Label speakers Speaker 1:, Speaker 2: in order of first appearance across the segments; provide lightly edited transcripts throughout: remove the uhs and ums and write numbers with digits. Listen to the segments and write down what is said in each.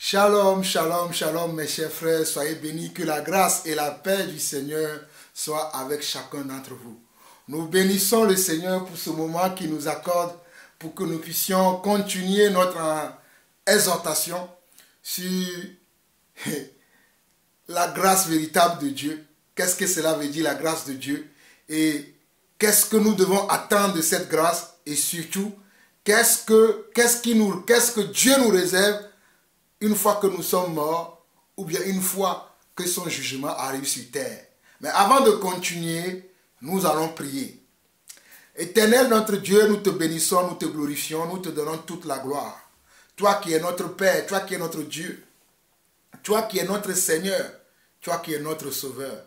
Speaker 1: Shalom, shalom, shalom mes chers frères, soyez bénis, que la grâce et la paix du Seigneur soient avec chacun d'entre vous. Nous bénissons le Seigneur pour ce moment qu'il nous accorde pour que nous puissions continuer notre exhortation sur la grâce véritable de Dieu. Qu'est-ce que cela veut dire la grâce de Dieu? Et qu'est-ce que nous devons attendre de cette grâce? Et surtout, qu'est-ce que Dieu nous réserve une fois que nous sommes morts, ou bien une fois que son jugement arrive sur terre. Mais avant de continuer, nous allons prier. Éternel notre Dieu, nous te bénissons, nous te glorifions, nous te donnons toute la gloire. Toi qui es notre Père, toi qui es notre Dieu, toi qui es notre Seigneur, toi qui es notre Sauveur.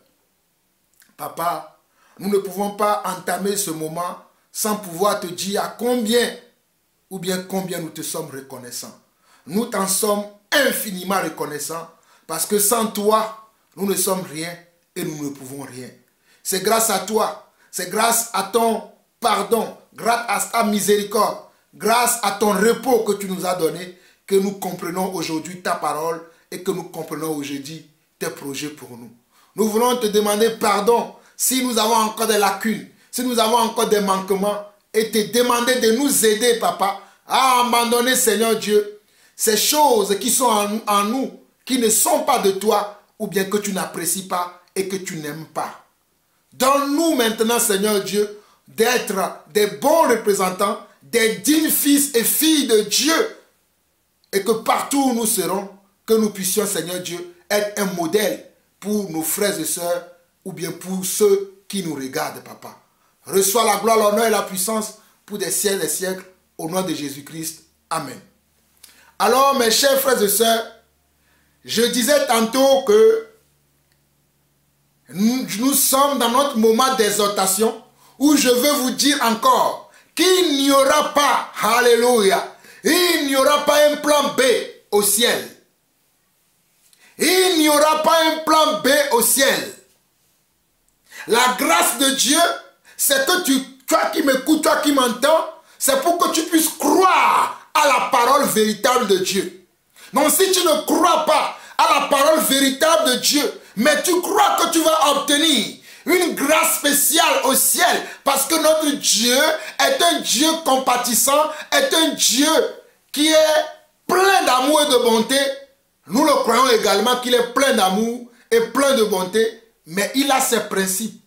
Speaker 1: Papa, nous ne pouvons pas entamer ce moment sans pouvoir te dire à combien nous te sommes reconnaissants. Nous t'en sommes infiniment reconnaissants parce que sans toi, nous ne sommes rien et nous ne pouvons rien. C'est grâce à toi, c'est grâce à ton pardon, grâce à ta miséricorde, grâce à ton repos que tu nous as donné, que nous comprenons aujourd'hui ta parole et que nous comprenons aujourd'hui tes projets pour nous. Nous voulons te demander pardon si nous avons encore des lacunes, si nous avons encore des manquements et te demander de nous aider, papa, à abandonner, Seigneur Dieu, ces choses qui sont en nous, qui ne sont pas de toi, ou bien que tu n'apprécies pas et que tu n'aimes pas. Donne-nous maintenant, Seigneur Dieu, d'être des bons représentants, des dignes fils et filles de Dieu, et que partout où nous serons, que nous puissions, Seigneur Dieu, être un modèle pour nos frères et sœurs, ou bien pour ceux qui nous regardent, papa. Reçois la gloire, l'honneur et la puissance pour des siècles et siècles, au nom de Jésus-Christ. Amen. Alors, mes chers frères et sœurs, je disais tantôt que nous sommes dans notre moment d'exhortation où je veux vous dire encore qu'il n'y aura pas, alléluia, il n'y aura pas un plan B au ciel. Il n'y aura pas un plan B au ciel. La grâce de Dieu, c'est que toi qui m'écoutes, toi qui m'entends, c'est pour que tu puisses croire à la parole véritable de Dieu. Donc si tu ne crois pas à la parole véritable de Dieu, mais tu crois que tu vas obtenir une grâce spéciale au ciel, parce que notre Dieu est un Dieu compatissant, est un Dieu qui est plein d'amour et de bonté. Nous le croyons également qu'il est plein d'amour et plein de bonté, mais il a ses principes.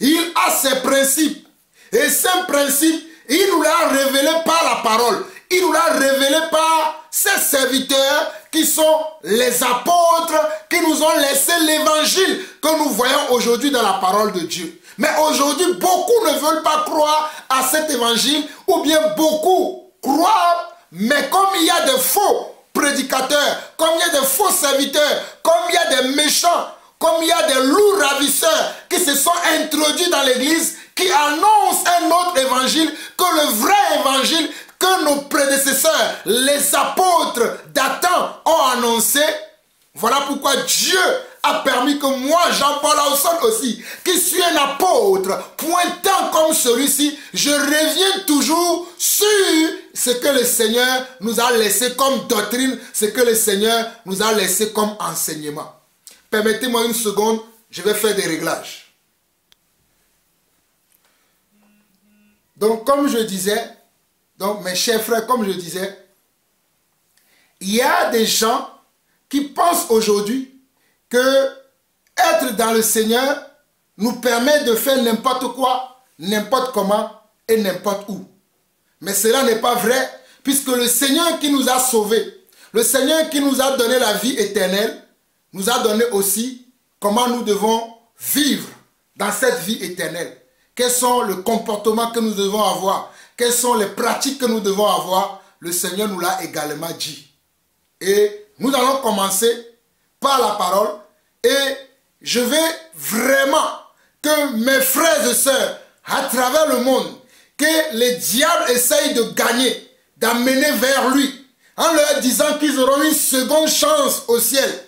Speaker 1: Il a ses principes. Et ces principes, il nous l'a révélé par la parole. Il nous l'a révélé par ses serviteurs qui sont les apôtres qui nous ont laissé l'évangile que nous voyons aujourd'hui dans la parole de Dieu. Mais aujourd'hui, beaucoup ne veulent pas croire à cet évangile, ou bien beaucoup croient, mais comme il y a des faux prédicateurs, comme il y a des faux serviteurs, comme il y a des méchants, comme il y a des loups ravisseurs qui se sont introduits dans l'église, qui annoncent un autre évangile que le vrai évangile que nos prédécesseurs, les apôtres d'Adam, ont annoncé. Voilà pourquoi Dieu a permis que moi, Jean-Paul Ausson aussi, qui suis un apôtre, pointant comme celui-ci, je reviens toujours sur ce que le Seigneur nous a laissé comme doctrine, ce que le Seigneur nous a laissé comme enseignement. Permettez-moi une seconde, je vais faire des réglages. Donc, comme je disais, donc mes chers frères, comme je disais, il y a des gens qui pensent aujourd'hui que être dans le Seigneur nous permet de faire n'importe quoi, n'importe comment et n'importe où. Mais cela n'est pas vrai, puisque le Seigneur qui nous a sauvés, le Seigneur qui nous a donné la vie éternelle, nous a donné aussi comment nous devons vivre dans cette vie éternelle. Quels sont les comportements que nous devons avoir? Quelles sont les pratiques que nous devons avoir? Le Seigneur nous l'a également dit. Et nous allons commencer par la parole. Et je vais vraiment que mes frères et sœurs, à travers le monde, que les diables essayent de gagner, d'amener vers lui, en leur disant qu'ils auront une seconde chance au ciel.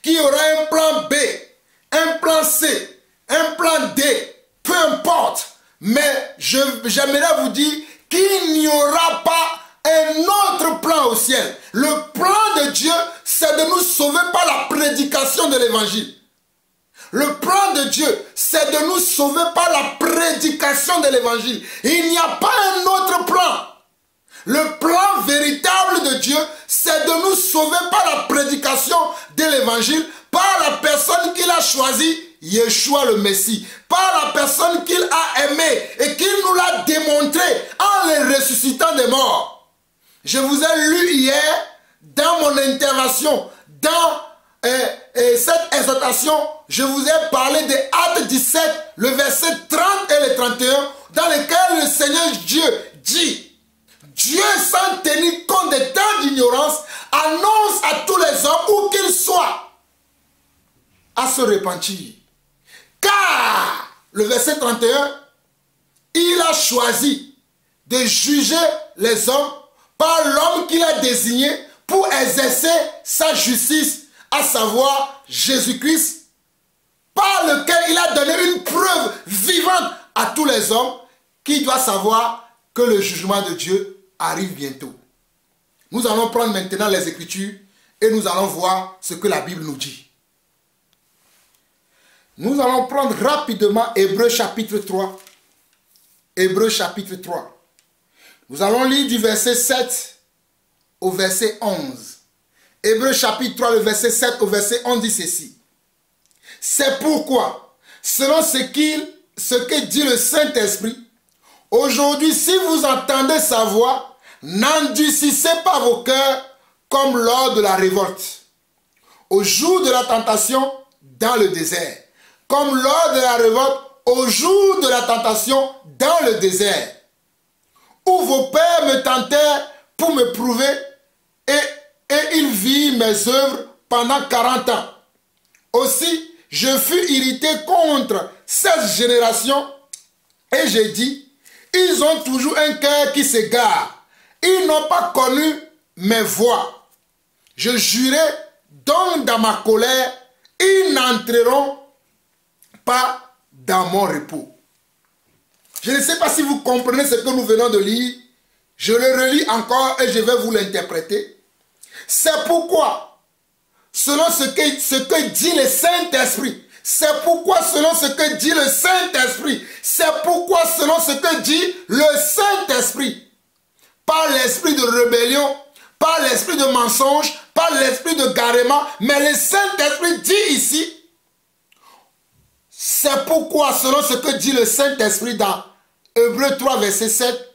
Speaker 1: Qu'il y aura un plan B, un plan C, un plan D, peu importe, mais j'aimerais vous dire qu'il n'y aura pas un autre plan au au ciel. Le plan de Dieu, c'est de nous sauver par la prédication de l'évangile. Le plan de Dieu, c'est de nous sauver par la prédication de l'évangile. Il n'y a pas un autre plan. Le plan véritable de Dieu, c'est de nous sauver par la prédication de l'évangile, par la personne qu'il a choisie, Yeshua le Messie, par la personne qu'il a aimée et qu'il nous l'a démontré en le ressuscitant des morts. Je vous ai lu hier, dans mon intervention, dans cette exhortation, je vous ai parlé de Actes 17, le verset 30 et le 31, dans lequel le Seigneur Dieu dit: Dieu, sans tenir compte des temps d'ignorance, annonce à tous les hommes, où qu'ils soient, à se repentir. Car, le verset 31, il a choisi de juger les hommes par l'homme qu'il a désigné pour exercer sa justice, à savoir Jésus-Christ, par lequel il a donné une preuve vivante à tous les hommes qui doivent savoir que le jugement de Dieu arrive bientôt. Nous allons prendre maintenant les Écritures et nous allons voir ce que la Bible nous dit. Nous allons prendre rapidement Hébreux chapitre 3. Hébreux chapitre 3. Nous allons lire du verset 7 au verset 11. Hébreux chapitre 3, le verset 7 au verset 11 dit ceci: c'est pourquoi, selon ce que dit le Saint-Esprit, aujourd'hui, si vous entendez sa voix, n'endurcissez pas vos cœurs comme lors de la révolte, au jour de la tentation dans le désert, comme lors de la révolte, au jour de la tentation dans le désert, où vos pères me tentèrent pour me prouver, et ils virent mes œuvres pendant 40 ans. Aussi, je fus irrité contre cette génération, et j'ai dit: ils ont toujours un cœur qui s'égare. Ils n'ont pas connu mes voies. Je jurai donc dans ma colère, ils n'entreront pas dans mon repos. Je ne sais pas si vous comprenez ce que nous venons de lire. Je le relis encore et je vais vous l'interpréter. C'est pourquoi, selon ce que dit le Saint-Esprit, c'est pourquoi selon ce que dit le Saint-Esprit, c'est pourquoi selon ce que dit le Saint-Esprit, par l'esprit de rébellion, par l'esprit de mensonge, par l'esprit de garement, mais le Saint-Esprit dit ici, c'est pourquoi selon ce que dit le Saint-Esprit dans Hébreux 3 verset 7,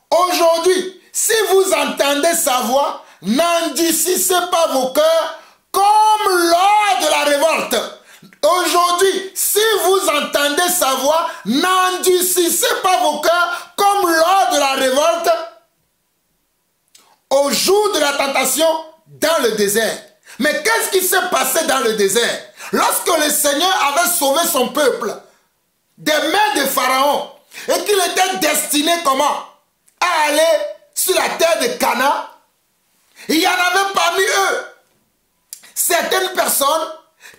Speaker 1: aujourd'hui, si vous entendez sa voix, n'endurcissez pas vos cœurs comme lors de la révolte. Aujourd'hui, si vous entendez sa voix, n'endurcissez pas vos cœurs comme lors de la révolte, au jour de la tentation dans le désert. Mais qu'est-ce qui s'est passé dans le désert? Lorsque le Seigneur avait sauvé son peuple des mains de Pharaon et qu'il était destiné comment? À aller sur la terre de Canaan, il y en avait parmi eux certaines personnes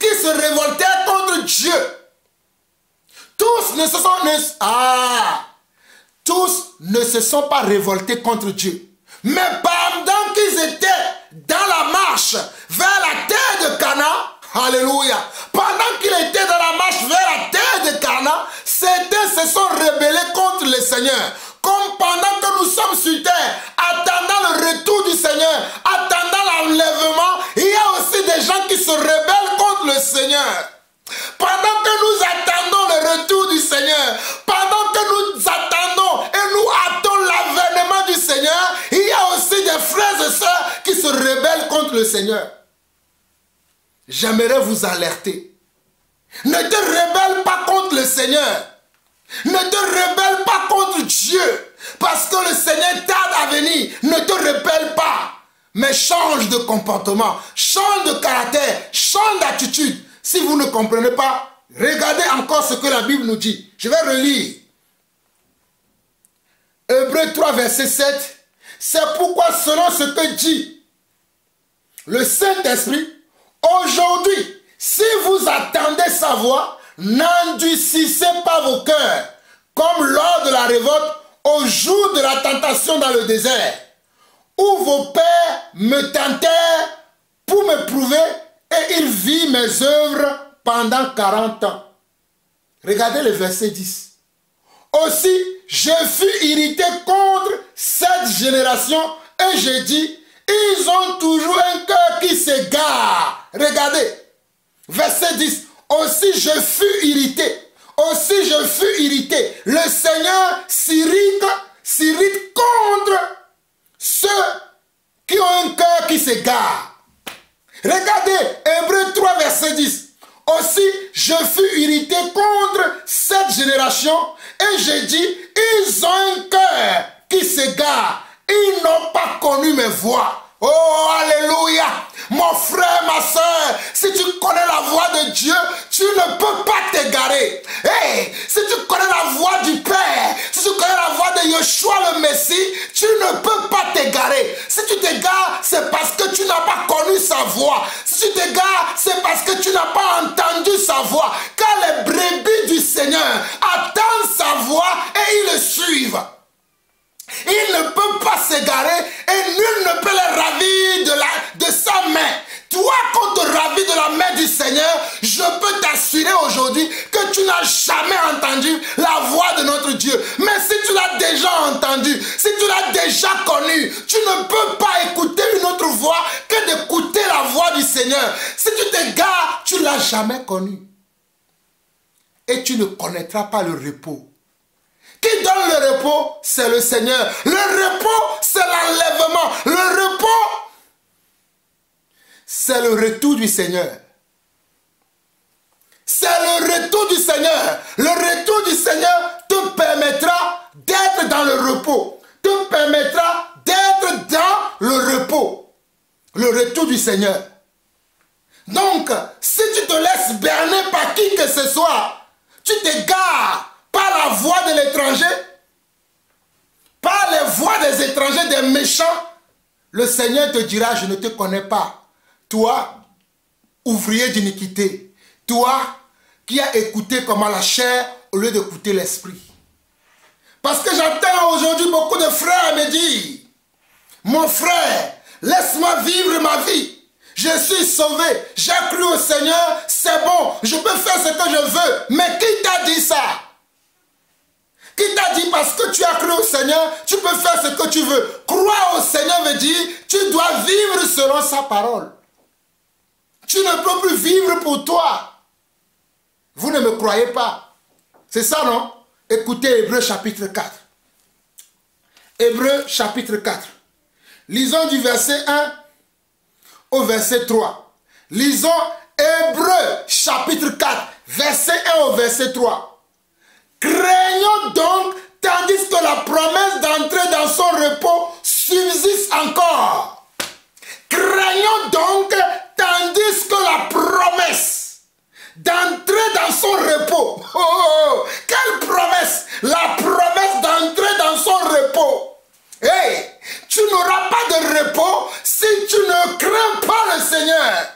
Speaker 1: qui se révoltaient contre Dieu. Tous ne se sont pas révoltés contre Dieu. Mais pendant qu'ils étaient dans la marche vers la terre de Canaan, alléluia, pendant qu'ils étaient dans la marche vers la terre de Canaan, certains se sont rebellés contre le Seigneur. Comme pendant que nous sommes sur terre, attendant le retour du Seigneur, attendant l'enlèvement, il y a aussi des gens qui se rebellent contre le Seigneur. Pendant que nous attendons le retour du Seigneur, pendant que nous attendons et nous hâtons l'avènement du Seigneur, il y a aussi des frères et sœurs qui se rebellent contre le Seigneur. J'aimerais vous alerter. Ne te rebelle pas contre le Seigneur. Ne te rebelle pas contre Dieu. Parce que le Seigneur tarde à venir. Ne te rebelle pas. Mais change de comportement. Change de caractère. Change d'attitude. Si vous ne comprenez pas, regardez encore ce que la Bible nous dit. Je vais relire. Hébreux 3 verset 7. C'est pourquoi selon ce que dit le Saint-Esprit, aujourd'hui, si vous attendez sa voix, n'endurcissez pas vos cœurs, comme lors de la révolte, au jour de la tentation dans le désert, où vos pères me tentèrent pour me prouver et ils virent mes œuvres pendant 40 ans. Regardez le verset 10. Aussi, je fus irrité contre cette génération et j'ai dit, ils ont toujours un cœur qui s'égare. Regardez, verset 10. Aussi, je fus irrité. Aussi, je fus irrité. Le Seigneur s'irrite contre ceux qui ont un cœur qui s'égare. Regardez, Hébreux 3, verset 10. Aussi, je fus irrité contre cette génération et j'ai dit, ils ont un cœur qui s'égare. Ils n'ont pas connu mes voies. Oh, alléluia. Mon frère, ma soeur, si tu connais la voix de Dieu, tu ne peux pas t'égarer. Hey, si tu connais la voix du Père, si tu connais la voix de Yeshua le Messie, tu ne peux pas t'égarer. Si tu t'égares, c'est parce que tu n'as pas connu sa voix. Si tu t'égares, c'est parce que tu n'as pas entendu sa voix. Car les brebis du Seigneur attendent sa voix et ils le suivent. Il ne peut pas s'égarer et nul ne peut les ravir de sa main. Toi, qu'on te ravit de la main du Seigneur, je peux t'assurer aujourd'hui que tu n'as jamais entendu la voix de notre Dieu. Mais si tu l'as déjà entendu, si tu l'as déjà connu, tu ne peux pas écouter une autre voix que d'écouter la voix du Seigneur. Si tu t'égares, tu ne l'as jamais connu. Et tu ne connaîtras pas le repos. Qui donne le repos? C'est le Seigneur. Le repos, c'est l'enlèvement. Le repos, c'est le retour du Seigneur. C'est le retour du Seigneur. Le retour du Seigneur te permettra d'être dans le repos. Te permettra d'être dans le repos. Le retour du Seigneur. Donc, si tu te laisses berner par qui que ce soit, tu t'égares par la voix de l'étranger, par les voix des étrangers, des méchants, le Seigneur te dira, je ne te connais pas. Toi, ouvrier d'iniquité, toi qui as écouté comment la chair au lieu d'écouter l'esprit. Parce que j'entends aujourd'hui beaucoup de frères me dire, mon frère, laisse-moi vivre ma vie. Je suis sauvé, j'ai cru au Seigneur, c'est bon, je peux faire ce que je veux. Mais qui t'a dit ça? Qui t'a dit parce que tu as cru au Seigneur, tu peux faire ce que tu veux. Croire au Seigneur veut dire, tu dois vivre selon sa parole. Tu ne peux plus vivre pour toi. Vous ne me croyez pas. C'est ça, non? Écoutez Hébreux chapitre 4. Hébreux chapitre 4. Lisons du verset 1 au verset 3. Lisons Hébreux chapitre 4, verset 1 au verset 3. Craignons donc, tandis que la promesse d'entrer dans son repos subsiste encore. Craignons donc, tandis que la promesse d'entrer dans son repos. Oh, quelle promesse? La promesse d'entrer dans son repos. Hey, tu n'auras pas de repos si tu ne crains pas le Seigneur.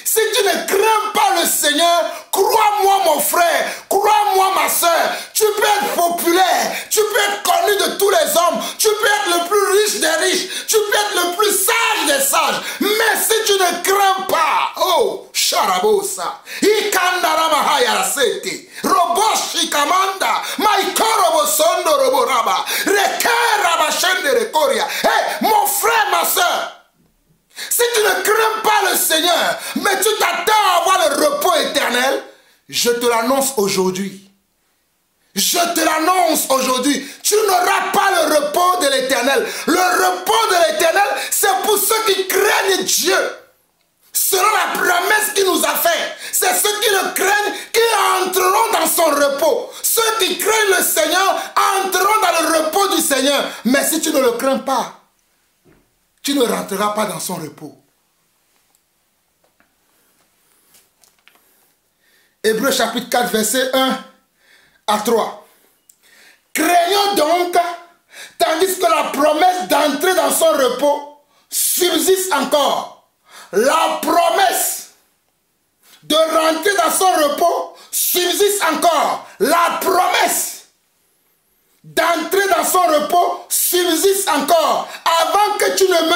Speaker 1: Si tu ne crains pas le Seigneur, crois-moi mon frère, crois-moi ma soeur, tu peux être populaire, tu peux être connu de tous les hommes, tu peux être le plus riche des riches, tu peux être le plus sage des sages, mais si tu ne crains pas, oh, Sharabosa, Ikandaramahayarasete, Roboshi Kamanda, Maikorobosondo Roboraba, Rekerabashende Rekoria. Hey, mon frère, ma soeur, si tu ne crains pas le Seigneur, mais tu t'attends à avoir le repos éternel, je te l'annonce aujourd'hui. Je te l'annonce aujourd'hui. Tu n'auras pas le repos de l'éternel. Le repos de l'éternel, c'est pour ceux qui craignent Dieu. Selon la promesse qu'il nous a faite, c'est ceux qui le craignent qui entreront dans son repos. Ceux qui craignent le Seigneur entreront dans le repos du Seigneur. Mais si tu ne le crains pas, tu ne rentreras pas dans son repos. Hébreux chapitre 4, verset 1 à 3. Craignons donc, tandis que la promesse d'entrer dans son repos subsiste encore. La promesse de rentrer dans son repos subsiste encore. La promesse d'entrer dans son repos subsiste encore. Avant que tu ne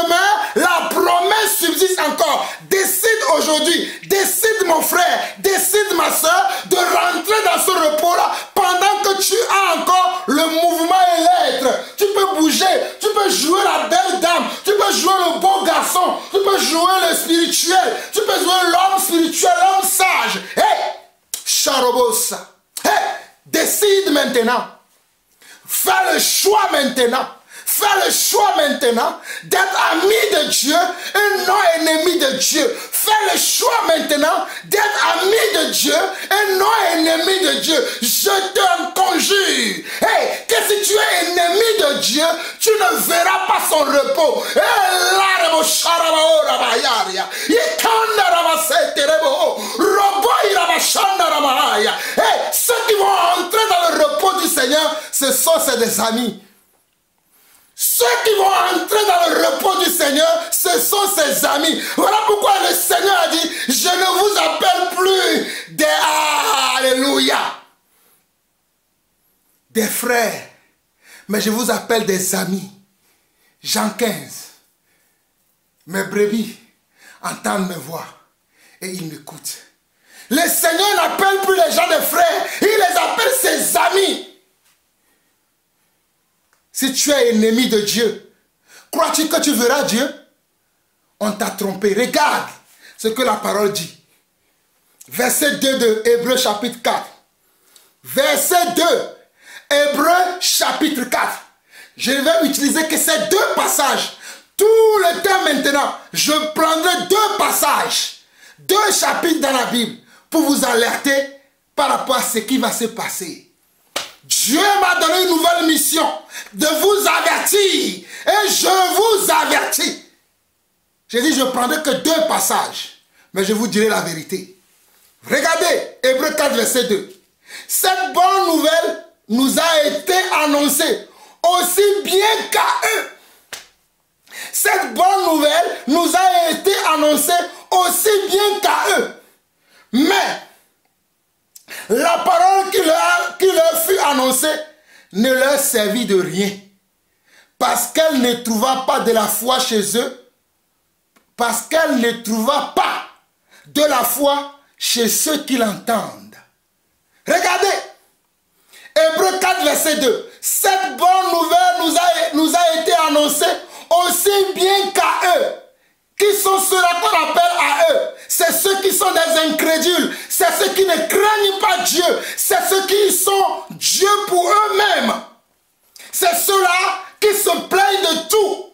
Speaker 1: meurs, la promesse subsiste encore. Décide aujourd'hui, décide mon frère, décide ma soeur de rentrer dans ce repos-là pendant que tu as encore le mouvement et l'être. Tu peux bouger, tu peux jouer la belle dame, tu peux jouer le beau garçon, tu peux jouer le spirituel, tu peux jouer l'homme spirituel, l'homme sage. Hey, Charobosa. Hey, décide maintenant. Fais le choix maintenant. Fais le choix maintenant d'être ami de Dieu et non ennemi de Dieu. Fais le choix maintenant d'être ami de Dieu et non ennemi de Dieu. Je te conjure. Hey, que si tu es ennemi de Dieu, tu ne verras pas son repos. Hey, ceux qui vont entrer dans le repos du Seigneur, ce sont des amis. Ceux qui vont entrer dans le repos du Seigneur, ce sont ses amis. Voilà pourquoi le Seigneur a dit, je ne vous appelle plus des Alléluia, des frères, mais je vous appelle des amis. Jean 15. Mes brebis entendent mes voix et ils m'écoutent. Le Seigneur n'appelle plus les gens des frères, il les appelle ses amis. Si tu es ennemi de Dieu, crois-tu que tu verras Dieu? On t'a trompé. Regarde ce que la parole dit. Verset 2 de Hébreux chapitre 4. Verset 2, Hébreux chapitre 4. Je vais utiliser que ces deux passages. Tout le temps maintenant, je prendrai deux passages, deux chapitres dans la Bible pour vous alerter par rapport à ce qui va se passer. Dieu m'a donné une nouvelle mission de vous avertir. Et je vous avertis. J'ai dit, je ne prendrai que deux passages. Mais je vous dirai la vérité. Regardez, Hébreux 4, verset 2. Cette bonne nouvelle nous a été annoncée aussi bien qu'à eux. Cette bonne nouvelle nous a été annoncée aussi bien qu'à eux. Mais la parole qui leur fut annoncée ne leur servit de rien, parce qu'elle ne trouva pas de la foi chez eux, parce qu'elle ne trouva pas de la foi chez ceux qui l'entendent. Regardez, Hébreux 4, verset 2. Cette bonne nouvelle nous a été annoncée aussi bien qu'à eux. Qui sont ceux-là qu'on appelle à eux? C'est ceux qui sont des incrédules. C'est ceux qui ne craignent pas Dieu. C'est ceux qui sont Dieu pour eux-mêmes. C'est ceux-là qui se plaignent de tout.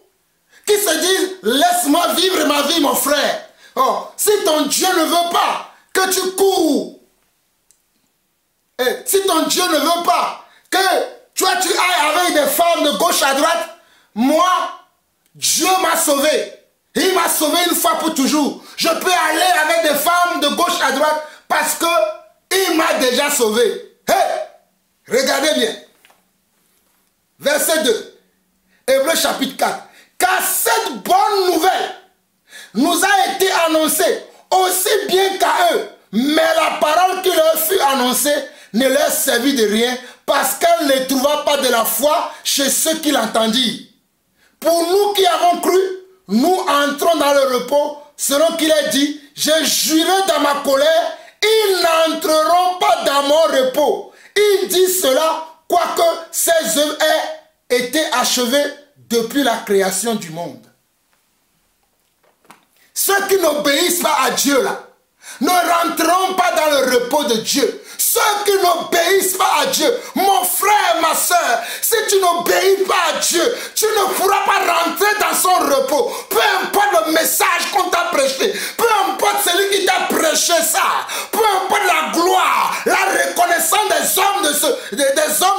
Speaker 1: Qui se disent, laisse-moi vivre ma vie, mon frère. Oh, si ton Dieu ne veut pas que tu cours, si ton Dieu ne veut pas que tu ailles avec des femmes de gauche à droite, moi, Dieu m'a sauvé. Il m'a sauvé une fois pour toujours. Je peux aller avec des femmes de gauche à droite parce qu'il m'a déjà sauvé. Hey, regardez bien. Verset 2. Hébreux chapitre 4. Car cette bonne nouvelle nous a été annoncée aussi bien qu'à eux. Mais la parole qui leur fut annoncée ne leur servit de rien parce qu'elle ne trouva pas de la foi chez ceux qui l'entendirent. Pour nous qui avons cru, nous entrons dans le repos, selon qu'il est dit, je jurai dans ma colère, ils n'entreront pas dans mon repos. Il dit cela, quoique ses œuvres aient été achevées depuis la création du monde. Ceux qui n'obéissent pas à Dieu là, ne rentreront pas dans le repos de Dieu. Ceux qui n'obéissent pas à Dieu, mon frère, ma soeur, si tu n'obéis pas à Dieu, tu ne pourras pas rentrer dans son repos. Peu importe le message qu'on t'a prêché, peu importe celui qui t'a prêché ça, peu importe la gloire, la reconnaissance des hommes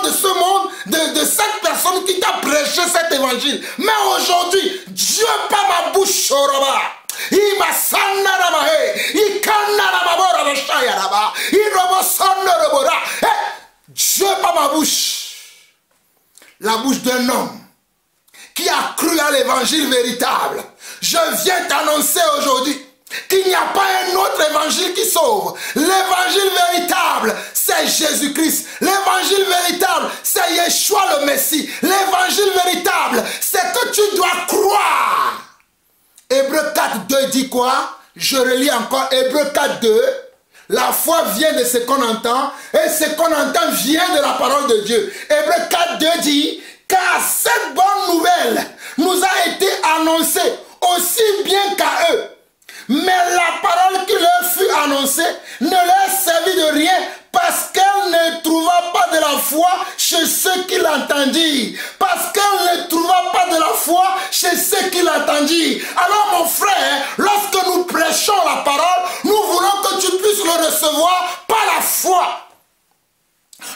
Speaker 1: de ce monde, de cette personne qui t'a prêché cet évangile. Mais aujourd'hui, Dieu par ma bouche, Dieu par ma bouche, la bouche d'un homme qui a cru à l'évangile véritable. Je viens t'annoncer aujourd'hui qu'il n'y a pas un autre évangile qui sauve. L'évangile véritable, c'est Jésus-Christ. L'évangile véritable, c'est Yeshua le Messie. L'évangile véritable, c'est que tu dois croire. Hébreux 4.2 dit quoi? Je relis encore Hébreux 4.2. La foi vient de ce qu'on entend, et ce qu'on entend vient de la parole de Dieu. Hébreux 4.2 dit, car cette bonne nouvelle nous a été annoncée aussi bien qu'à eux. Mais la parole qui leur fut annoncée ne leur servit de rien parce qu'elle ne trouva pas de la foi chez ceux qui l'entendirent. Parce qu'elle ne trouva pas de la foi chez ceux qui l'entendirent. Alors mon frère, lorsque nous prêchons la parole, nous voulons que tu puisses le recevoir par la foi.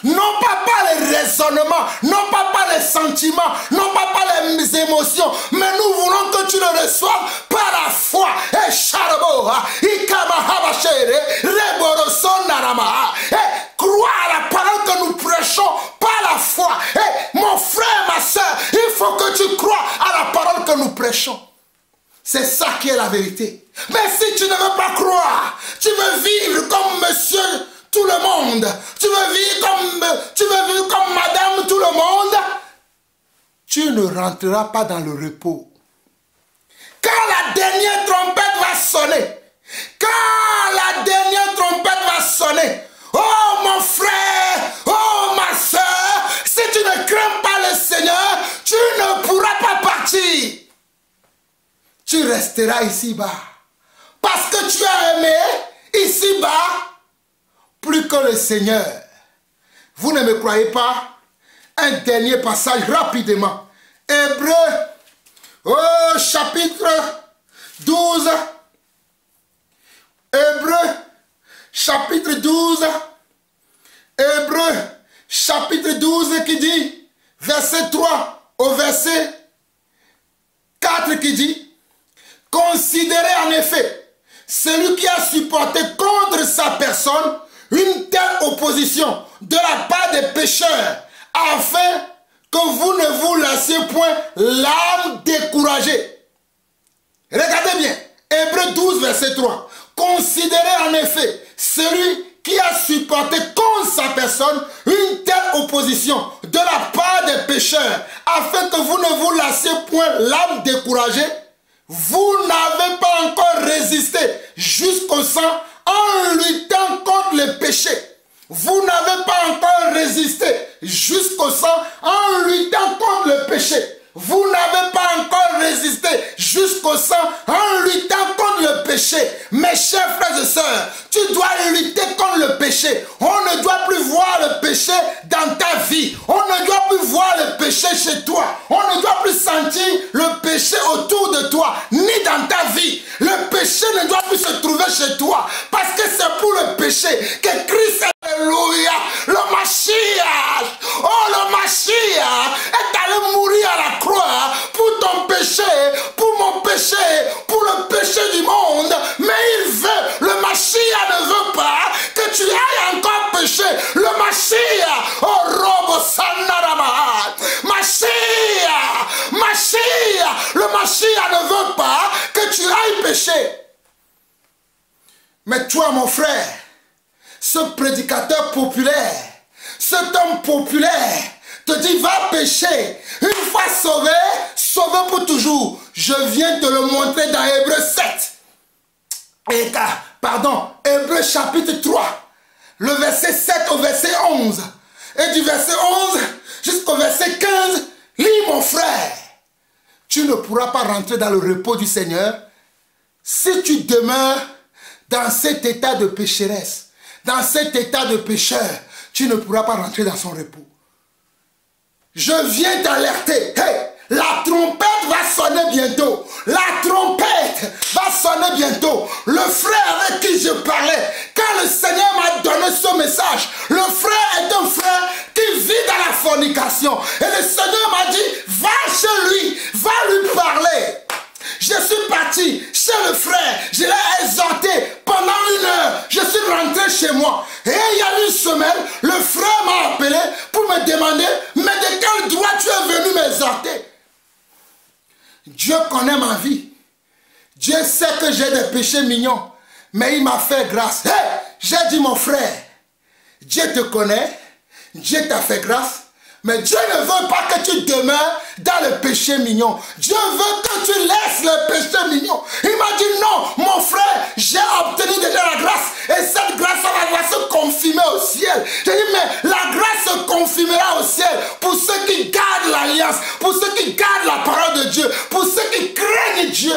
Speaker 1: Non pas par les raisonnements, non pas par les sentiments, non pas par les émotions, mais nous voulons que tu le reçoives par la foi. Et crois à la parole que nous prêchons par la foi. Et mon frère, ma soeur, il faut que tu crois à la parole que nous prêchons. C'est ça qui est la vérité. Mais si tu ne veux pas croire, tu veux vivre comme monsieur tout le monde, tu veux vivre comme madame tout le monde, tu ne rentreras pas dans le repos. Quand la dernière trompette va sonner, oh mon frère, oh ma soeur, si tu ne crains pas le Seigneur, tu ne pourras pas partir. Tu resteras ici-bas. Parce que tu as aimé ici-bas plus que le Seigneur. Vous ne me croyez pas? Un dernier passage rapidement. Hébreux, chapitre 12. Hébreux, chapitre 12. Hébreux, chapitre 12 qui dit, verset 3 au verset 4 qui dit, considérez en effet celui qui a supporté contre sa personne une telle opposition de la part des pécheurs, afin que vous ne vous lassiez point l'âme découragée. Regardez bien, Hébreux 12, verset 3. Considérez en effet celui qui a supporté contre sa personne une telle opposition de la part des pécheurs, afin que vous ne vous lassiez point l'âme découragée. Vous n'avez pas encore résisté jusqu'au sang en luttant contre le péché. Vous n'avez pas encore résisté jusqu'au sang en luttant contre le péché. Vous n'avez pas encore résisté jusqu'au sang en luttant contre le péché. Mes chers frères et sœurs, tu dois lutter contre le péché. On ne doit plus voir le péché dans ta vie. On ne doit plus voir le péché chez toi. On ne doit plus sentir le péché autour de toi, ni dans ta vie. Le péché ne doit plus se trouver chez toi. Parce que c'est pour le péché que Christ, alléluia, le Mashiach, oh le Mashiach est allé mourir à la croix pour ton péché, pour mon péché, pour le péché du monde. Mais il veut, le Mashiach ne veut pas que tu ailles encore pécher. Le Mashiach, oh Robo Sanarama, Mashiach, le Mashiach ne veut pas que tu ailles pécher. Mais toi mon frère, ce prédicateur populaire, cet homme populaire te dit va pécher. Une fois sauvé, sauvé pour toujours. Je viens te le montrer dans Hébreux 7. Hébreux chapitre 3. Le verset 7 au verset 11. Et du verset 11 jusqu'au verset 15. Lis mon frère. Tu ne pourras pas rentrer dans le repos du Seigneur si tu demeures dans cet état de pécheresse. Dans cet état de pécheur, tu ne pourras pas rentrer dans son repos. Je viens t'alerter. Hey, la trompette va sonner bientôt. La trompette va sonner bientôt. Le frère avec qui je parlais, quand le Seigneur m'a donné ce message, le frère est un frère qui vit dans la fornication. Et le Seigneur m'a dit, va chez lui, va lui parler. Je suis parti chez le frère, je l'ai exhorté pendant 1 heure, je suis rentré chez moi. Et il y a une semaine, le frère m'a appelé pour me demander, mais de quel droit tu es venu m'exhorter? Dieu connaît ma vie. Dieu sait que j'ai des péchés mignons, mais il m'a fait grâce. Hey, j'ai dit mon frère, Dieu te connaît, Dieu t'a fait grâce, mais Dieu ne veut pas que tu demeures dans le péché mignon. Dieu veut que tu laisses le péché mignon. Il m'a dit non, mon frère, j'ai obtenu déjà la grâce. Et cette grâce va se confirmer au ciel. J'ai dit mais la grâce se confirmera au ciel pour ceux qui gardent l'alliance, pour ceux qui gardent la parole de Dieu, pour ceux qui craignent Dieu.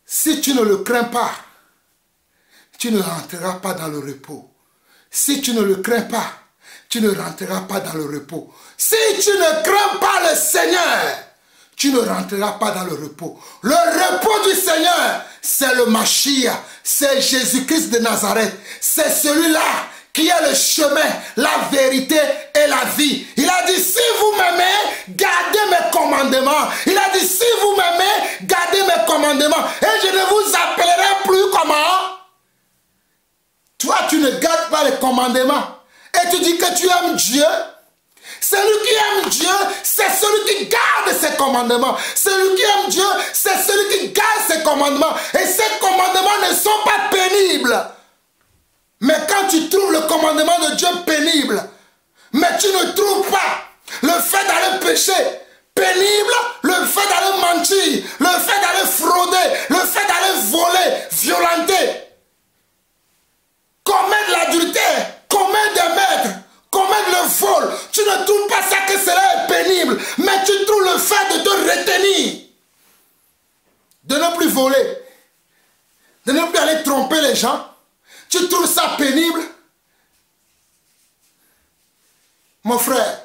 Speaker 1: Si tu ne le crains pas, tu ne rentreras pas dans le repos. Si tu ne le crains pas, tu ne rentreras pas dans le repos. Si tu ne crains pas le Seigneur, tu ne rentreras pas dans le repos. Le repos du Seigneur, c'est le Mashiach, c'est Jésus-Christ de Nazareth. C'est celui-là qui est le chemin, la vérité et la vie. Il a dit, si vous m'aimez, gardez mes commandements. Il a dit, si vous m'aimez, gardez mes commandements. Et je ne vous appellerai plus comment? Toi, tu ne gardes pas les commandements. Et tu dis que tu aimes Dieu. Celui qui aime Dieu, c'est celui qui garde ses commandements. Celui qui aime Dieu, c'est celui qui garde ses commandements. Et ces commandements ne sont pas pénibles. Mais quand tu trouves le commandement de Dieu pénible, mais tu ne trouves pas le fait d'aller pécher pénible, le fait d'aller mentir, le fait d'aller frauder, le fait d'aller voler, violenter, commettre l'adultère, commettre des meurtres, commettre le vol, tu ne trouves pas ça que cela est pénible, mais tu trouves le fait de te retenir, de ne plus voler, de ne plus aller tromper les gens. Tu trouves ça pénible? Mon frère,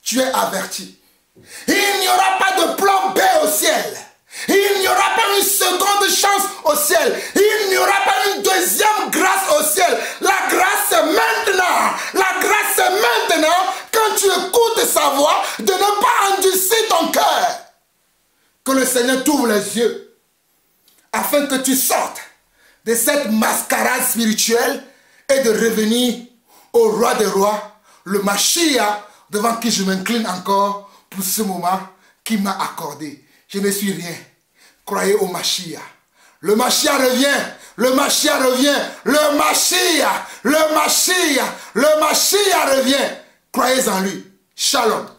Speaker 1: tu es averti. Il n'y aura pas de plan B au ciel. Il n'y aura pas une seconde chance au ciel. Il n'y aura pas une deuxième grâce au ciel. La grâce c'est maintenant. La grâce c'est maintenant quand tu écoutes sa voix de ne pas endurcir ton cœur. Que le Seigneur t'ouvre les yeux afin que tu sortes de cette mascarade spirituelle et de revenir au roi des rois, le Mashiach, devant qui je m'incline encore pour ce moment qu'il m'a accordé. Je ne suis rien. Croyez au Mashiach. Le Mashiach revient. Le Mashiach revient. Le Mashiach. Le Mashiach. Le Mashiach revient. Croyez en lui. Shalom.